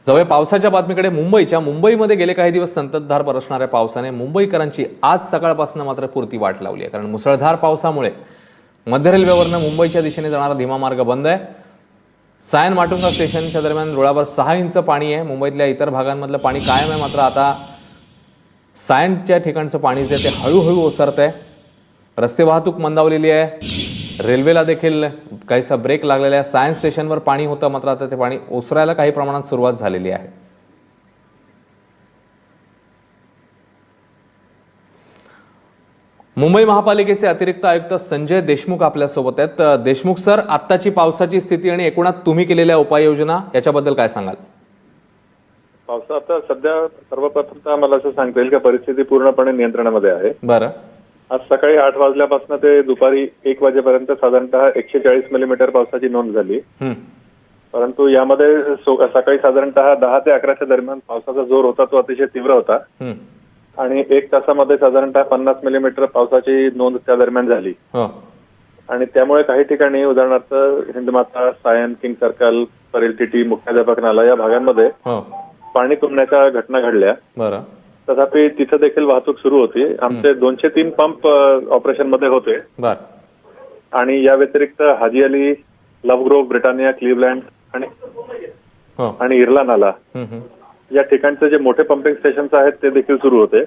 जवळ पावसाच्या बातमीकडे मुंबईमध्ये गेले काही दिवस संततधार बरसणाऱ्या पावसाने मुंबईकरांची आज सकाळपासून मात्र पुरती वाट लावली आहे। कारण मुसळधार पावसामुळे मध्य रेल्वेवरनं मुंबईच्या दिशेने जाणारा धीमा मार्ग बंद आहे। सायन माटुंगा स्टेशनच्या दरम्यान रुळावर 6 इंच पाणी आहे। मुंबईतल्या इतर भागांमधलं पाणी कायम आहे, मात्र आता सायनच्या ठिकाणचं पाणी जे ते हळूहळू ओसरतंय। रस्ते वाहतूक मंदावलेली आहे। रेल्वेला देखील काहीसा ब्रेक लागलेला आहे। सायन्स स्टेशनवर पाणी होतं, मात्र आता ते पाणी ओसरायला काही प्रमाणात सुरुवात झालेली आहे। मुंबई महापालिकेचे अतिरिक्त आयुक्त संजय देशमुख आपल्यासोबत आहेत। देशमुख सर, आत्ताची पावसाची स्थिती आणि एकूणात तुम्ही केलेल्या उपाययोजना याच्याबद्दल काय सांगाल? पावसा आता सध्या सर्वप्रथम मला असं सांगता येईल की परिस्थिती पूर्णपणे नियंत्रणामध्ये आहे। बरं, आज सकाळी 8 वाजल्यापासून ते दुपारी 1 वाजेपर्यंत साधारणतः 140 मिलीमीटर पावसाची नोंद झाली। परंतु यामध्ये सकाळी साधारणतः 10 ते 11च्या दरम्यान पावसाचा जोर होता, तो अतिशय तीव्र होता आणि 1 तासामध्ये साधारणतः 50 मिलीमीटर पावसाची नोंद त्या दरम्यान झाली। आणि त्यामुळे काही ठिकाणी उदाहरणार्थ Hindmata, Sion, king circle, Parel TT, मुख्याध्यापक नाला या भागांमध्ये पाणी तुंबण्याच्या घटना घडल्या। बरं, तथापि तिथे देखील वाहतूक सुरू होती। आमचे 203 पंप ऑपरेशन मध्ये होते आणि या व्यतिरिक्त हाजी अली, लव्हग्रोव्ह, ब्रिटानिया, क्लिव्हलँड आणि इर्ला नाला या ठिकाणचे जे मोठे पंपिंग स्टेशन्स आहेत ते देखील सुरू होते।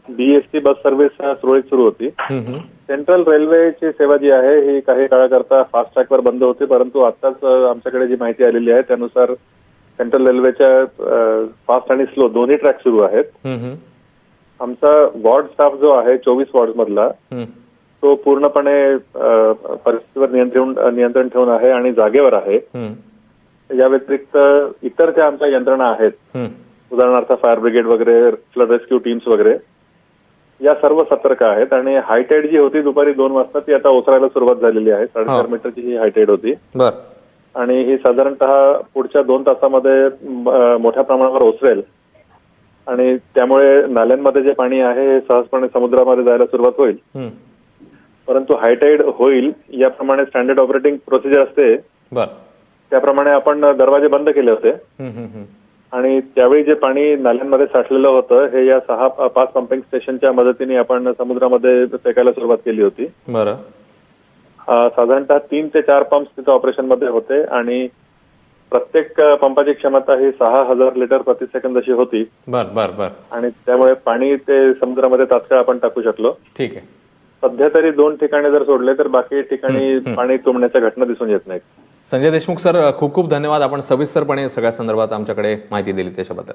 बीएसटी बस सर्व्हिस सुरळीत सुरू होती। सेंट्रल रेल्वेची सेवा जी आहे ही काही काळाकरता फास्ट ट्रॅकवर बंद होती, परंतु आताच आमच्याकडे जी माहिती आलेली आहे त्यानुसार सेंट्रल रेल्वेच्या फास्ट आणि स्लो दोन्ही ट्रॅक सुरू आहेत। आमचा वॉर्ड स्टाफ जो आहे 24 वॉर्ड मधला तो पूर्णपणे परिस्थितीवर नियंत्रण ठेवून आहे आणि जागेवर आहे। या व्यतिरिक्त इतर ज्या आमच्या यंत्रणा आहेत, उदाहरणार्थ फायर ब्रिगेड वगैरे, फ्लड रेस्क्यू टीम्स वगैरे, या सर्व सतर्क आहेत। आणि हायटाईड जी होती दुपारी 2 वाजता ती आता ओसरायला सुरुवात झालेली आहे। 4.5 मीटरची ही हायटाईड होती आणि ही साधारणतः पुढच्या 2 तासामध्ये मोठ्या प्रमाणावर ओसरेल आणि त्यामुळे नाल्यांमध्ये जे पाणी आहे हे सहजपणे समुद्रामध्ये जायला सुरुवात होईल। परंतु हायटाईड होईल याप्रमाणे स्टँडर्ड ऑपरेटिंग प्रोसिजर असते, त्याप्रमाणे आपण दरवाजे बंद केले होते आणि त्यावेळी जे पाणी नाल्यांमध्ये साठलेलं होतं हे या 6-5 पंपिंग स्टेशनच्या मदतीने आपण समुद्रामध्ये फेकायला सुरुवात केली होती। बरं, साधारणतः 3 ते 4 पंप्स तिथे ऑपरेशन मध्ये होते आणि प्रत्येक पंपाची क्षमता ही 6000 लिटर प्रति सेकंद अशी होती। आणि त्यामुळे पाणी ते समुद्रामध्ये तात्काळ आपण टाकू शकलो। ठीक आहे। सध्या तरी 2 ठिकाणी जर सोडले तर बाकी ठिकाणी पाणी तुंबण्याच्या घटना दिसून येत नाहीत। संजय देशमुख सर, खूप खूप धन्यवाद। आपण सविस्तरपणे सगळ्या संदर्भात आमच्याकडे माहिती दिली त्याच्याबद्दल।